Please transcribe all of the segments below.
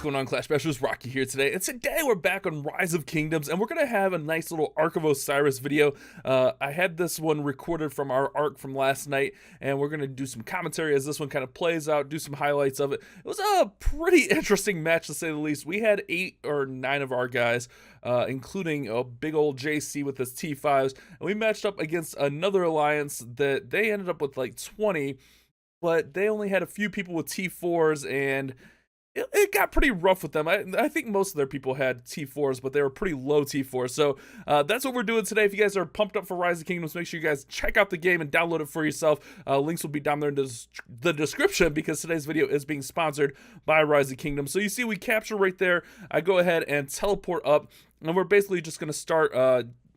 going on, Clash Bashers? Rocky here today, and today we're back on Rise of Kingdoms, and we're going to have a nice little Ark of Osiris video. I had this one recorded from our Ark from last night, and we're going to do some commentary as this one kind of plays out, do some highlights of it. It was a pretty interesting match, to say the least. We had 8 or 9 of our guys, including a big old JC with his T5s, and we matched up against another alliance that they ended up with like 20, but they only had a few people with T4s, and it got pretty rough with them. I think most of their people had T4s, but they were pretty low T4s. So that's what we're doing today. If you guys are pumped up for Rise of Kingdoms, make sure you guys check out the game and download it for yourself. Links will be down there in the description, because today's video is being sponsored by Rise of Kingdoms. So you see we capture right there. I go ahead and teleport up, and we're basically just going to start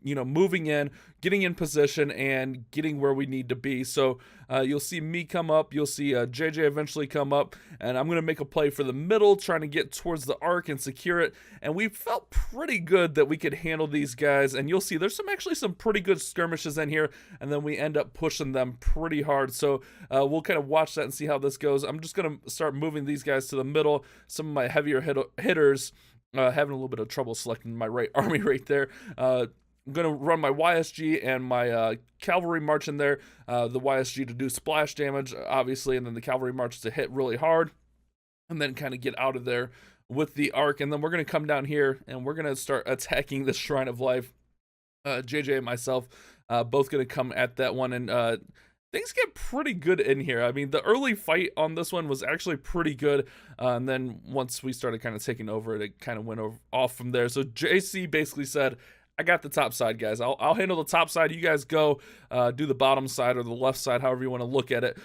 moving in, getting in position, and getting where we need to be. So you'll see me come up, you'll see JJ eventually come up, and I'm going to make a play for the middle, trying to get towards the Ark and secure it. And we felt pretty good that we could handle these guys, and you'll see there's actually some pretty good skirmishes in here, and then we end up pushing them pretty hard. So we'll kind of watch that and see how this goes. I'm just going to start moving these guys to the middle. Some of my heavier hitters having a little bit of trouble selecting my right army right there. I'm going to run my YSG and my cavalry march in there. The YSG to do splash damage, obviously, and then the cavalry march to hit really hard, and then kind of get out of there with the Ark. And then we're going to come down here, and we're going to start attacking the Shrine of Life. JJ and myself both going to come at that one, and things get pretty good in here. I mean, the early fight on this one was actually pretty good, and then once we started kind of taking over it kind of went off from there. So JC basically said, I got the top side, guys. I'll handle the top side. You guys go do the bottom side or the left side, however you want to look at it.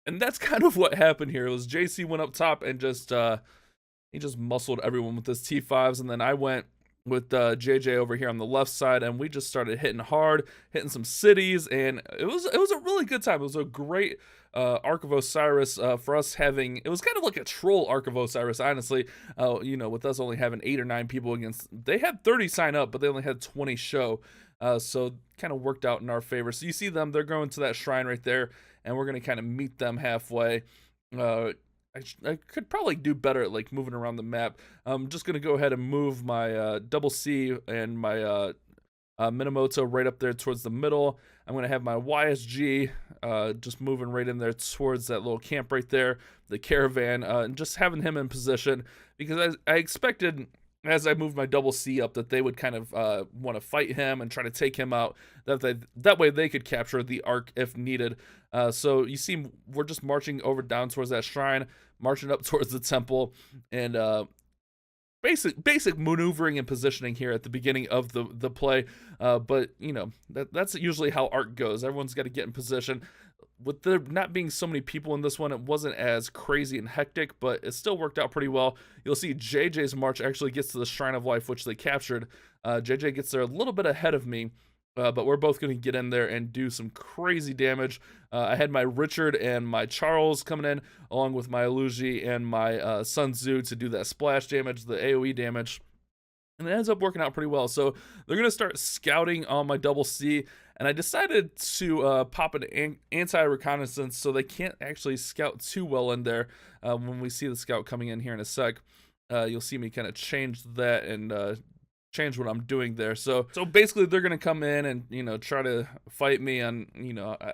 And that's kind of what happened here. It was JC went up top and just he just muscled everyone with his T5s, and then I went with JJ over here on the left side, and we just started hitting hard, hitting some cities, and it was a really good time. It was a great Ark of Osiris for us having. It was kind of like a troll Ark of Osiris, honestly. With us only having 8 or 9 people against. They had 30 sign up, but they only had 20 show. So kind of worked out in our favor. So you see them; they're going to that shrine right there, and we're gonna kind of meet them halfway. I could probably do better at like moving around the map. I'm just gonna go ahead and move my double C and my Minamoto right up there towards the middle. I'm gonna have my YSG just moving right in there towards that little camp right there, the caravan, and just having him in position, because I expected, as I moved my double C up, that they would kind of want to fight him and try to take him out. That way they could capture the Ark if needed. So you see, we're just marching down towards that shrine, marching up towards the temple, and basic maneuvering and positioning here at the beginning of the play. But that's usually how Ark goes. Everyone's got to get in position. With there not being so many people in this one, it wasn't as crazy and hectic, but it still worked out pretty well. You'll see JJ's march actually gets to the Shrine of Life, which they captured. JJ gets there a little bit ahead of me, but we're both going to get in there and do some crazy damage. I had my Richard and my Charles coming in, along with my Aluji and my Sun Tzu to do that splash damage, the AoE damage. And it ends up working out pretty well. So they're going to start scouting on my double C, and I decided to pop an anti-reconnaissance so they can't actually scout too well in there. When we see the scout coming in here in a sec, you'll see me kind of change that and change what I'm doing there. So basically they're going to come in and, try to fight me. And,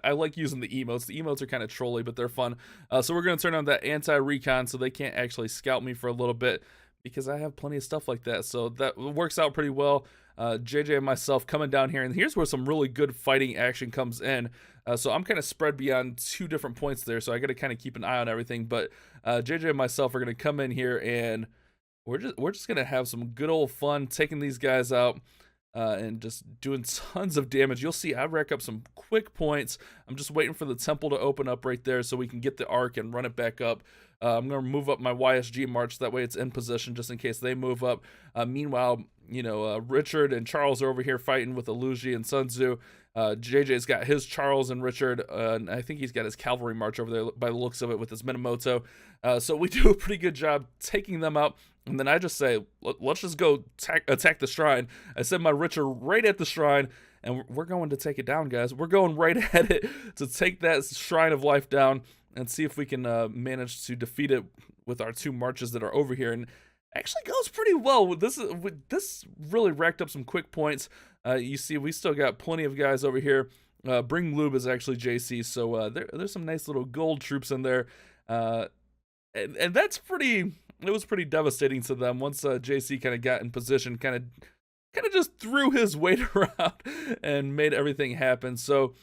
I like using the emotes. The emotes are kind of trolly, but they're fun. So we're going to turn on that anti-recon so they can't actually scout me for a little bit, because I have plenty of stuff like that. So that works out pretty well. JJ and myself coming down here, and here's where some really good fighting action comes in. So I'm kind of spread beyond 2 different points there, so I got to kind of keep an eye on everything. But JJ and myself are going to come in here, and we're just going to have some good old fun taking these guys out. And just doing tons of damage. You'll see I rack up some quick points. I'm just waiting for the temple to open up right there so we can get the Ark and run it back up. I'm going to move up my YSG march. That way it's in position just in case they move up. Meanwhile, Richard and Charles are over here fighting with Aluji and Sun Tzu. JJ's got his Charles and Richard, and I think he's got his cavalry march over there by the looks of it with his Minamoto. So we do a pretty good job taking them out. And then I just say, let's just go attack the shrine. I send my Richard right at the shrine, and we're going to take it down, guys. We're going right at it to take that Shrine of Life down and see if we can manage to defeat it with our 2 marches that are over here. And Actually goes pretty well. This really racked up some quick points. You see, we still got plenty of guys over here. Bring Lube is actually JC, so there's some nice little gold troops in there. And that's pretty. It was pretty devastating to them once JC kind of got in position, kind of just threw his weight around and made everything happen. So,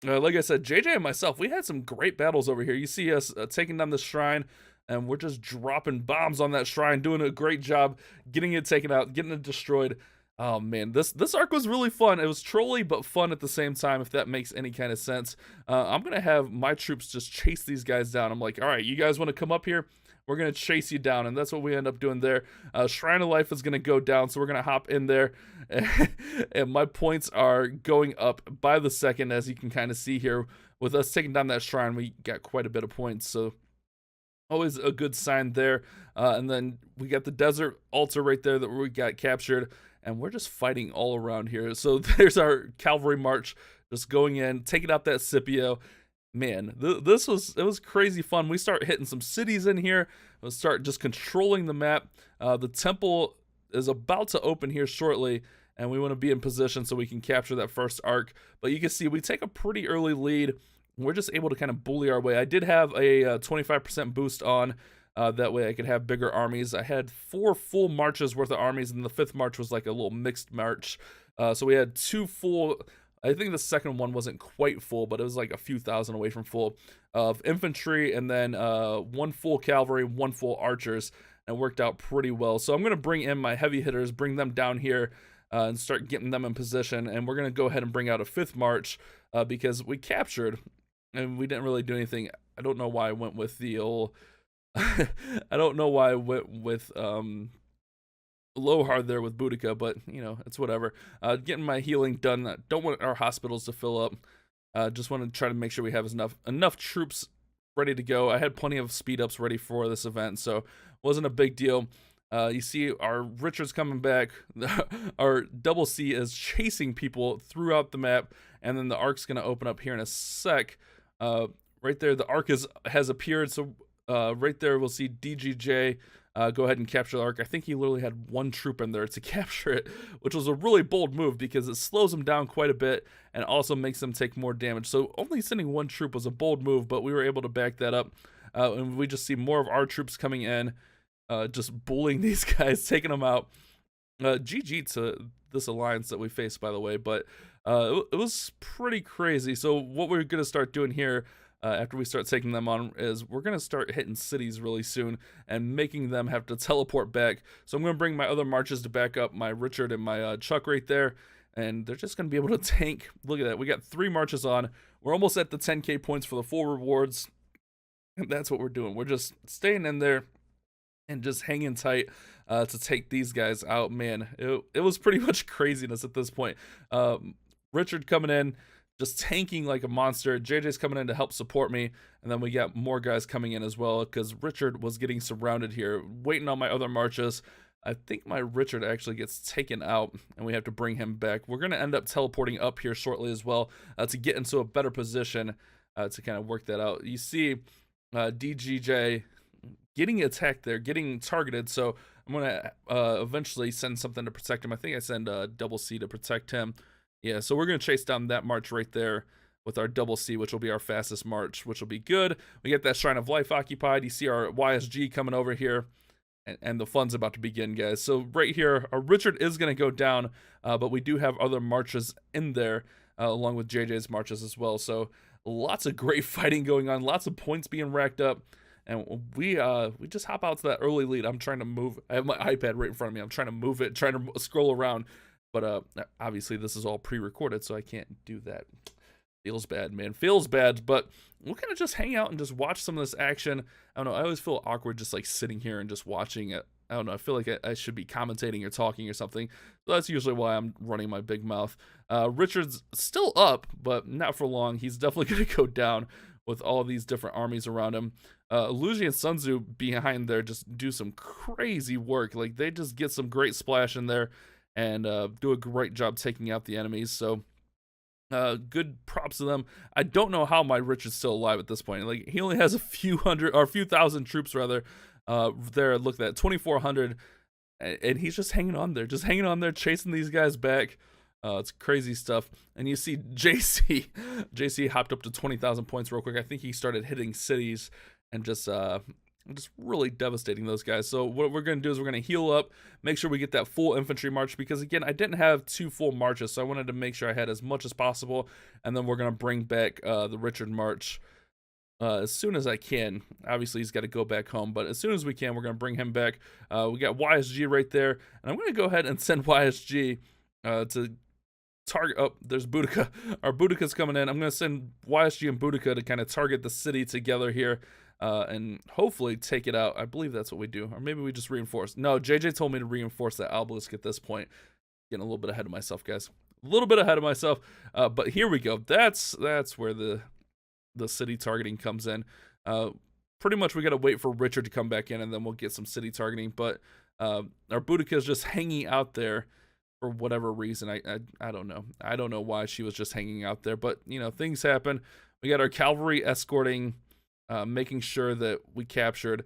like I said, JJ and myself, we had some great battles over here. You see us taking down this shrine, and we're just dropping bombs on that shrine, doing a great job getting it taken out, getting it destroyed. Oh man, this arc was really fun. It was trolly but fun at the same time, if that makes any kind of sense. I'm gonna have my troops just chase these guys down. I'm like, all right, you guys want to come up here? We're gonna chase you down, and that's what we end up doing there. Shrine of Life is gonna go down, so we're gonna hop in there, and my points are going up by the second, as you can kind of see here. With us taking down that shrine, we got quite a bit of points, so always a good sign there. And then we got the desert altar right there that we got captured, and we're just fighting all around here. So there's our cavalry march, just going in, taking out that Scipio. Man, it was crazy fun. We start hitting some cities in here. We'll start just controlling the map. The temple is about to open here shortly, and we want to be in position so we can capture that first arc. But you can see we take a pretty early lead. We're just able to kind of bully our way. I did have a 25% boost on. That way I could have bigger armies. I had 4 full marches worth of armies, and the 5th march was like a little mixed march. So we had 2 full, I think the second one wasn't quite full, but it was like a few thousand away from full, of infantry, and then 1 full cavalry, 1 full archers, and it worked out pretty well. So I'm going to bring in my heavy hitters, bring them down here, and start getting them in position, and we're going to go ahead and bring out a 5th march, because we captured, and we didn't really do anything. I don't know why I went with the old... I don't know why I went with low hard there with Boudica, but you know, it's whatever. Getting my healing done. Don't want our hospitals to fill up. Just want to try to make sure we have enough troops ready to go. I had plenty of speed ups ready for this event, so wasn't a big deal. You see our Richard's coming back. Our double C is chasing people throughout the map, and then the Ark's gonna open up here in a sec. Right there, the Ark has appeared, so right there we'll see DGJ go ahead and capture the Ark. I think he literally had 1 troop in there to capture it, which was a really bold move because it slows him down quite a bit and also makes him take more damage. So only sending 1 troop was a bold move, but we were able to back that up. And we just see more of our troops coming in, just bullying these guys, taking them out. GG to this alliance that we faced, by the way, but it was pretty crazy. So what we're going to start doing here, after we start taking them on, is we're going to start hitting cities really soon and making them have to teleport back. So I'm going to bring my other marches to back up my Richard and my Chuck right there, and they're just going to be able to tank. Look at that. We got 3 marches on. We're almost at the 10k points for the full rewards, and that's what we're doing. We're just staying in there and just hanging tight to take these guys out. Man, it was pretty much craziness at this point. Richard coming in, just tanking like a monster. JJ's coming in to help support me, and then we got more guys coming in as well because Richard was getting surrounded here, waiting on my other marches. I think my Richard actually gets taken out, and we have to bring him back. We're going to end up teleporting up here shortly as well to get into a better position to kind of work that out. You see DGJ getting attacked there, getting targeted, so I'm going to eventually send something to protect him. I think I send double C to protect him. Yeah, so we're going to chase down that march right there with our double C, which will be our fastest march, which will be good. We get that Shrine of Life occupied. You see our YSG coming over here, and the fun's about to begin, guys. So right here, our Richard is going to go down, but we do have other marches in there, along with JJ's marches as well. So lots of great fighting going on, lots of points being racked up, and we just hop out to that early lead. I'm trying to move. I have my iPad right in front of me. I'm trying to move it, trying to scroll around. But obviously this is all pre-recorded, so I can't do that. Feels bad, man. Feels bad, but we'll kind of just hang out and just watch some of this action. I don't know. I always feel awkward just like sitting here and just watching it. I don't know. I feel like I should be commentating or talking or something. So that's usually why I'm running my big mouth. Richard's still up, but not for long. He's definitely going to go down with all these different armies around him. Luigi and Sun Tzu behind there just do some crazy work. Like, they just get some great splash in there and do a great job taking out the enemies. So good props to them. I don't know how my Richard's still alive at this point. Like, he only has a few hundred or a few thousand troops rather. There, look at that, 2,400. and he's just hanging on there, chasing these guys back. It's crazy stuff. And you see JC hopped up to 20,000 points real quick. I think he started hitting cities and just really devastating those guys. So what we're going to do is we're going to heal up, make sure we get that full infantry march, because again, I didn't have 2 full marches, so I wanted to make sure I had as much as possible. And then we're going to bring back the Richard march as soon as I can. Obviously, he's got to go back home, but as soon as we can, we're going to bring him back. We got YSG right there, and I'm going to go ahead and send YSG to target. Oh, there's Boudica. Our Boudica's coming in. I'm going to send YSG and Boudica to kind of target the city together here. And hopefully take it out. I believe that's what we do. Or maybe we just reinforce. No, JJ told me to reinforce that obelisk at this point. Getting a little bit ahead of myself, guys. A little bit ahead of myself. But here we go. That's where the city targeting comes in. Pretty much we got to wait for Richard to come back in, and then we'll get some city targeting. But our Boudica is just hanging out there for whatever reason. I don't know. I don't know why she was just hanging out there. But, you know, things happen. We got our cavalry escorting, making sure that we captured.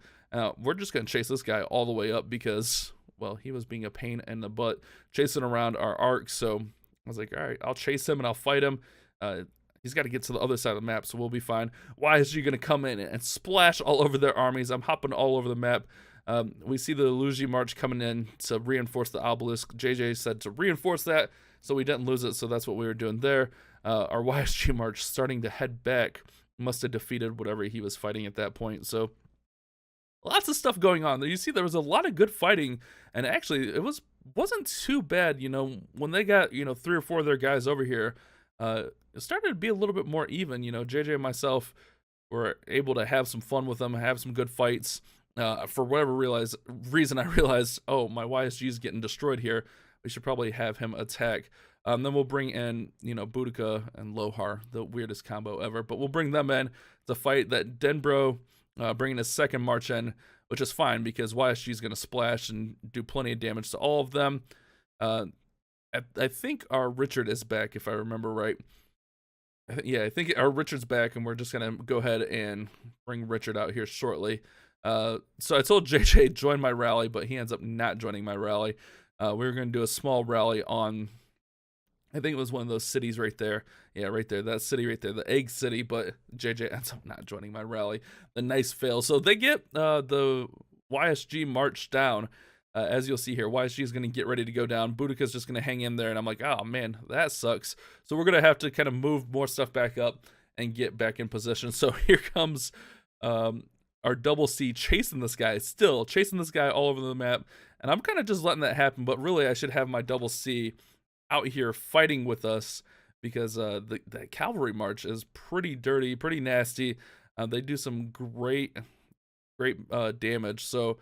We're just going to chase this guy all the way up because, well, he was being a pain in the butt chasing around our Ark. So I was like, all right, I'll chase him and I'll fight him. He's got to get to the other side of the map, so we'll be fine. Why is he going to come in and splash all over their armies? I'm hopping all over the map. We see the Luigi march coming in to reinforce the obelisk. JJ said to reinforce that so we didn't lose it, so that's what we were doing there. Our YSG march starting to head back. Must have defeated whatever he was fighting at that point. So lots of stuff going on. You see there was a lot of good fighting, and actually it wasn't too bad. You know, when they got, you know, 3 or 4 of their guys over here, it started to be a little bit more even. You know, JJ and myself were able to have some fun with them, have some good fights. For whatever reason, I realized, oh, my YSG is getting destroyed here. We should probably have him attack. Then we'll bring in, you know, Boudica and Lohar, the weirdest combo ever. But we'll bring them in to fight that Denbro, bringing his second march in, which is fine because YSG is going to splash and do plenty of damage to all of them. I think our Richard is back, if I remember right. Yeah, I think our Richard's back, and we're just going to go ahead and bring Richard out here shortly. So I told JJ join my rally, but he ends up not joining my rally. We were going to do a small rally on, I think it was one of those cities right there. Yeah, right there. That city right there, the egg city. But JJ ends up not joining my rally. The nice fail. So they get the YSG march down. As you'll see here, YSG is going to get ready to go down. Boudica's just going to hang in there. And I'm like, oh, man, that sucks. So we're going to have to kind of move more stuff back up and get back in position. So here comes our double C chasing this guy. Still chasing this guy all over the map. And I'm kind of just letting that happen. But really, I should have my double C out here fighting with us because the cavalry march is pretty dirty, pretty nasty. They do some great damage. So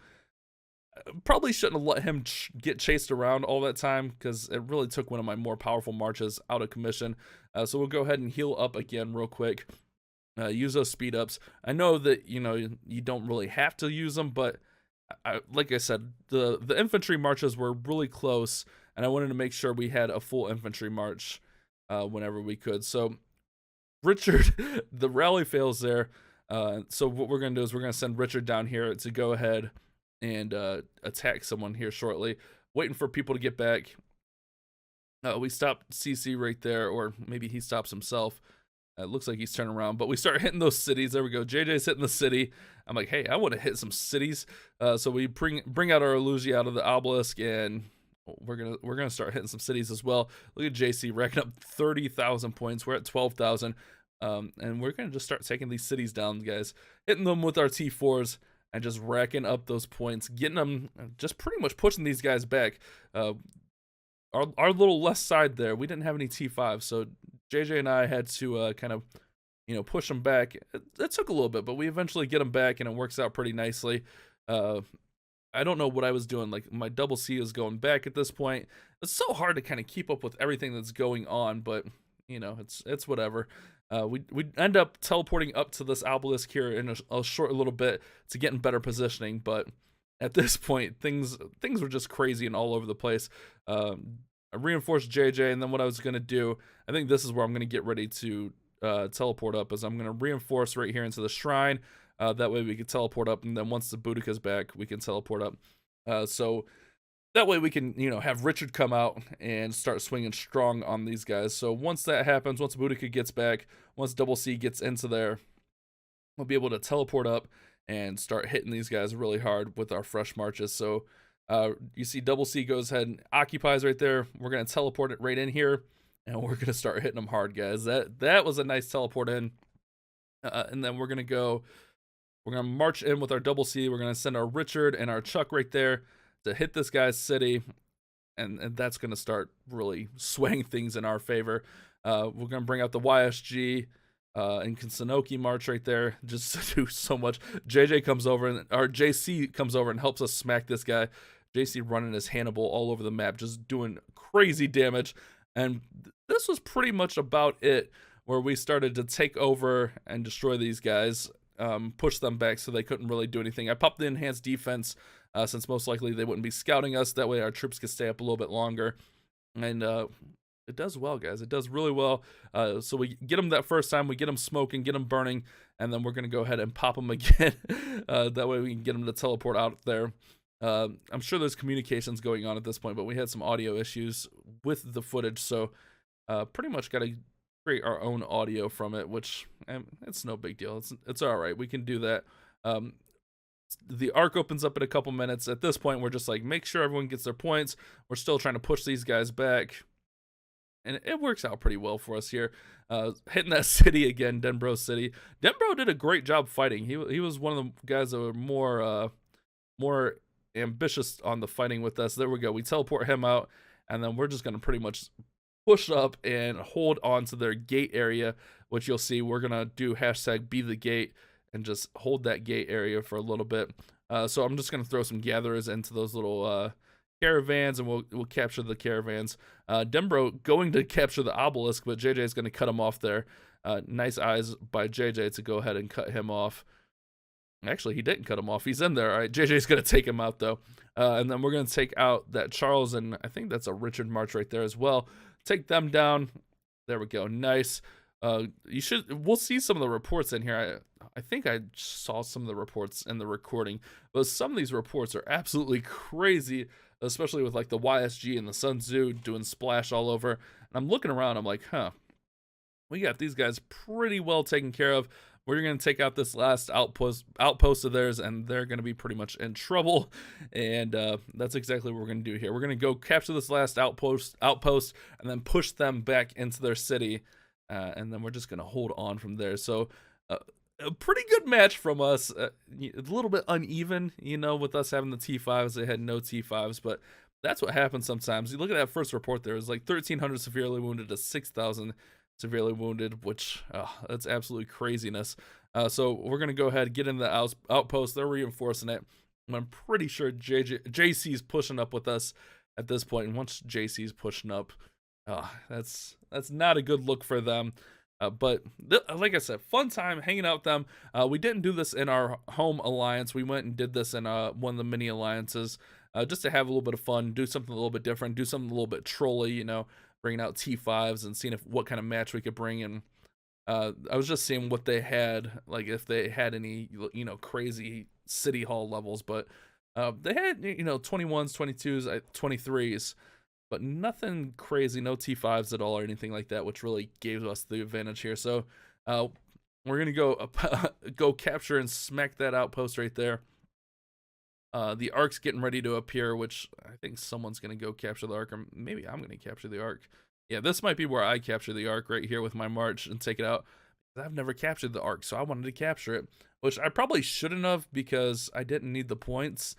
probably shouldn't have let him get chased around all that time because it really took one of my more powerful marches out of commission. So we'll go ahead and heal up again real quick. Use those speed ups. I know that, you know, you don't really have to use them, but like I said, the infantry marches were really close, and I wanted to make sure we had a full infantry march whenever we could. So Richard, the rally fails there. So what we're going to do is we're going to send Richard down here to go ahead and attack someone here shortly. Waiting for people to get back. We stopped CC right there, or maybe he stops himself. It looks like he's turning around, but we start hitting those cities. There we go. JJ's hitting the city. I'm like, hey, I want to hit some cities. So we bring out our Luigi out of the obelisk, and we're gonna start hitting some cities as well. Look at JC racking up 30,000 points. We're at 12,000, and we're gonna just start taking these cities down, guys. Hitting them with our T4s and just racking up those points, getting them, just pretty much pushing these guys back. Our little left side there, we didn't have any T5, so JJ and I had to kind of, you know, push them back. It took a little bit, but we eventually get them back, and it works out pretty nicely. I don't know what I was doing. Like, my double C is going back at this point. It's so hard to kind of keep up with everything that's going on, but, you know, it's whatever. We end up teleporting up to this obelisk here in a short little bit to get in better positioning, but at this point, things were just crazy and all over the place. I reinforced JJ, and then what I was going to do, I think this is where I'm going to get ready to teleport up, is I'm going to reinforce right here into the shrine. That way we can teleport up, and then once the Boudica's back, we can teleport up. So That way we can, have Richard come out and start swinging strong on these guys. So once that happens, once Boudica gets back, once Double C gets into there, we'll be able to teleport up and start hitting these guys really hard with our fresh marches. So you see Double C goes ahead and occupies right there. We're going to teleport it right in here, and we're going to start hitting them hard, guys. That was a nice teleport in. And then we're going to march in with our Double C. We're going to send our Richard and our Chuck right there to hit this guy's city, and that's going to start really swaying things in our favor. We're going to bring out the YSG and Kunsanoki march right there just to do so much. JJ comes over, and our JC comes over and helps us smack this guy. JC running his Hannibal all over the map, just doing crazy damage. And this was pretty much about it, where we started to take over and destroy these guys, push them back so they couldn't really do anything. I popped the enhanced defense since most likely they wouldn't be scouting us. That way our troops could stay up a little bit longer. And it does well, guys. It does really well. So we get them that first time. We get them smoking, get them burning, and then we're going to go ahead and pop them again. That way we can get them to teleport out there. I'm sure there's communications going on at this point, but we had some audio issues with the footage. So pretty much got to create our own audio from it, which it's no big deal. It's all right. We can do that. The arc opens up in a couple minutes. At this point, we're just like, make sure everyone gets their points. We're still trying to push these guys back, and it works out pretty well for us here. Hitting that city again, Denbro City. Denbro did a great job fighting. He was one of the guys that were more ambitious on the fighting with us. There we go. We teleport him out, and then we're just going to pretty much push up and hold on to their gate area, which you'll see we're going to do hashtag be the gate and just hold that gate area for a little bit. So I'm just going to throw some gatherers into those little caravans, and we'll capture the caravans. Denbro going to capture the obelisk, but JJ is going to cut him off there. Nice eyes by JJ to go ahead and cut him off. Actually, he didn't cut him off. He's in there. All right, JJ's going to take him out, though. And then we're going to take out that Charles, and I think that's a Richard march right there as well. Take them down. There we go. Nice. We'll see some of the reports in here. I think I saw some of the reports in the recording, but some of these reports are absolutely crazy, especially with like the YSG and the Sun Tzu doing splash all over. And I'm looking around, I'm like, we got these guys pretty well taken care of. We're going to take out this last outpost of theirs, and they're going to be pretty much in trouble. And that's exactly what we're going to do here. We're going to go capture this last outpost, and then push them back into their city. And then we're just going to hold on from there. So a pretty good match from us. A little bit uneven, with us having the T5s. They had no T5s, but that's what happens sometimes. You look at that first report there. It was like 1,300 severely wounded to 6,000 severely wounded, which that's absolutely craziness. So we're going to go ahead and get in the outpost. They're reinforcing it. I'm pretty sure JC's pushing up with us at this point. And once JC's pushing up, that's not a good look for them. But like I said, fun time hanging out with them. We didn't do this in our home alliance. We went and did this in one of the mini alliances, just to have a little bit of fun, do something a little bit different, do something a little bit trolly, bringing out T5s and seeing what kind of match we could bring in. I was just seeing what they had, like if they had any, crazy city hall levels, but they had, 21s, 22s, 23s, but nothing crazy, no T5s at all or anything like that, which really gave us the advantage here. So we're going to go capture and smack that outpost right there. The Ark's getting ready to appear, which I think someone's going to go capture the Ark, or maybe I'm going to capture the Ark. Yeah, this might be where I capture the Ark right here with my march and take it out. I've never captured the Ark, so I wanted to capture it, which I probably shouldn't have because I didn't need the points.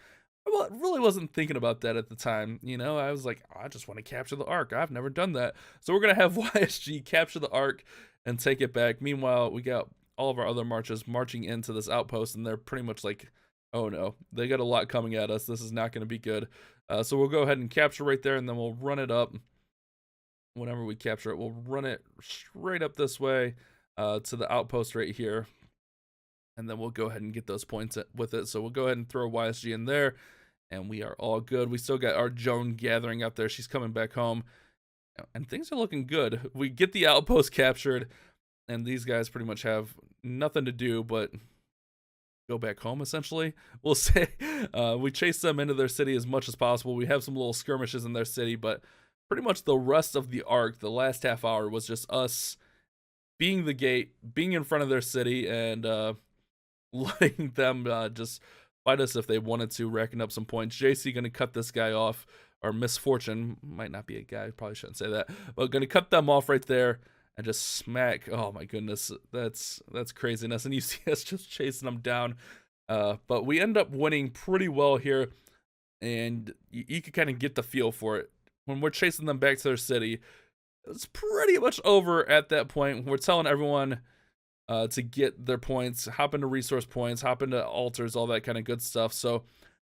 Well, I really wasn't thinking about that at the time. I was like, I just want to capture the Ark. I've never done that. So we're going to have YSG capture the Ark and take it back. Meanwhile, we got all of our other marches marching into this outpost, and they're pretty much like, oh no, they got a lot coming at us. This is not going to be good. So we'll go ahead and capture right there, and then we'll run it up. Whenever we capture it, we'll run it straight up this way to the outpost right here. And then we'll go ahead and get those points with it. So we'll go ahead and throw YSG in there, and we are all good. We still got our Joan gathering out there. She's coming back home, and things are looking good. We get the outpost captured, and these guys pretty much have nothing to do but go back home, essentially. We'll say we chase them into their city as much as possible. We have some little skirmishes in their city, but pretty much the rest of the arc, the last half hour, was just us being the gate, being in front of their city, and letting them just fight us if they wanted to, racking up some points. JC gonna cut this guy off, or Misfortune, might not be a guy, probably shouldn't say that, but gonna cut them off right there and just smack. Oh my goodness, that's craziness. And you see us just chasing them down, but we end up winning pretty well here, and you can kind of get the feel for it when we're chasing them back to their city. It's pretty much over at that point. We're telling everyone to get their points, hop into resource points, hop into altars, all that kind of good stuff. So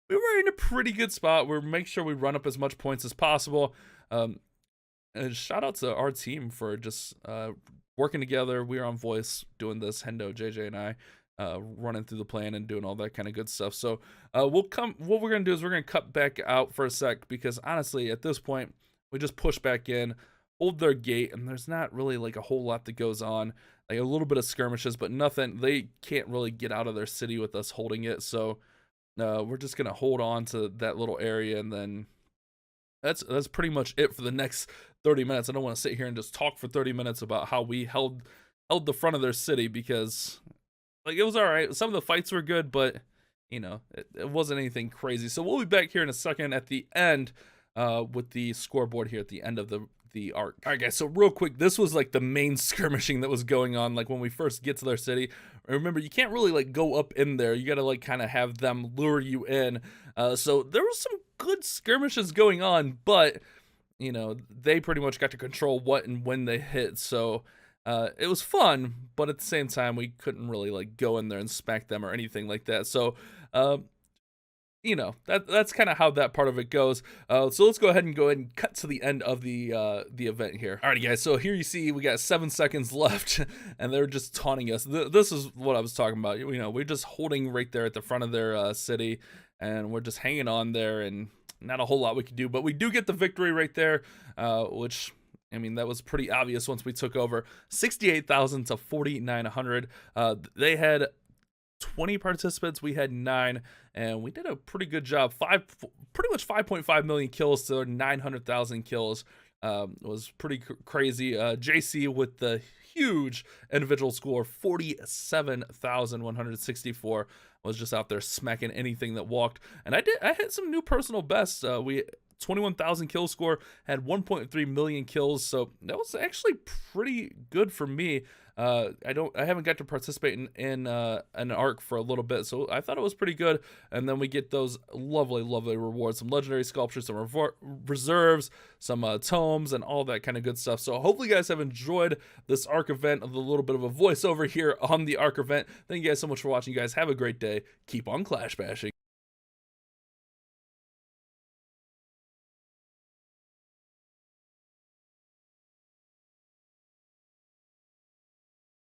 we were in a pretty good spot. We're making sure we run up as much points as possible. And shout out to our team for just working together. We are on voice doing this, Hendo, JJ, and I, running through the plan and doing all that kind of good stuff. So what we're gonna do is we're gonna cut back out for a sec, because honestly at this point we just push back in, hold their gate, and there's not really like a whole lot that goes on. Like a little bit of skirmishes, but nothing. They can't really get out of their city with us holding it. So we're just gonna hold on to that little area, and then that's pretty much it for the next 30 minutes. I don't want to sit here and just talk for 30 minutes about how we held the front of their city, because like it was all right. Some of the fights were good, but you know, it wasn't anything crazy. So we'll be back here in a second at the end with the scoreboard here at the end of the arc. All right, guys, so real quick, this was like the main skirmishing that was going on, like when we first get to their city. Remember, you can't really like go up in there. You gotta like kind of have them lure you in. So there was some good skirmishes going on, but you know, they pretty much got to control what and when they hit. So it was fun, but at the same time we couldn't really like go in there and smack them or anything like that. So you know, that's kind of how that part of it goes. So let's go ahead and cut to the end of the event here. Alrighty, guys. So here you see we got 7 seconds left, and they're just taunting us. This is what I was talking about. You know, we're just holding right there at the front of their city, and we're just hanging on there, and not a whole lot we can do. But we do get the victory right there, which, I mean, that was pretty obvious once we took over. 68,000 to 4,900. They had 20 participants, we had 9, and we did a pretty good job. Pretty much 5.5 million kills to 900,000 kills. Was pretty crazy. JC with the huge individual score, 47,164, was just out there smacking anything that walked. And I hit some new personal bests. We 21,000 kill score, had 1.3 million kills, so that was actually pretty good for me. I haven't got to participate in an arc for a little bit, so I thought it was pretty good. And then we get those lovely rewards, some legendary sculptures, some reserves, some tomes, and all that kind of good stuff. So hopefully you guys have enjoyed this arc event, with a little bit of a voiceover here on the arc event. Thank you guys so much for watching. You guys have a great day. Keep on clash bashing.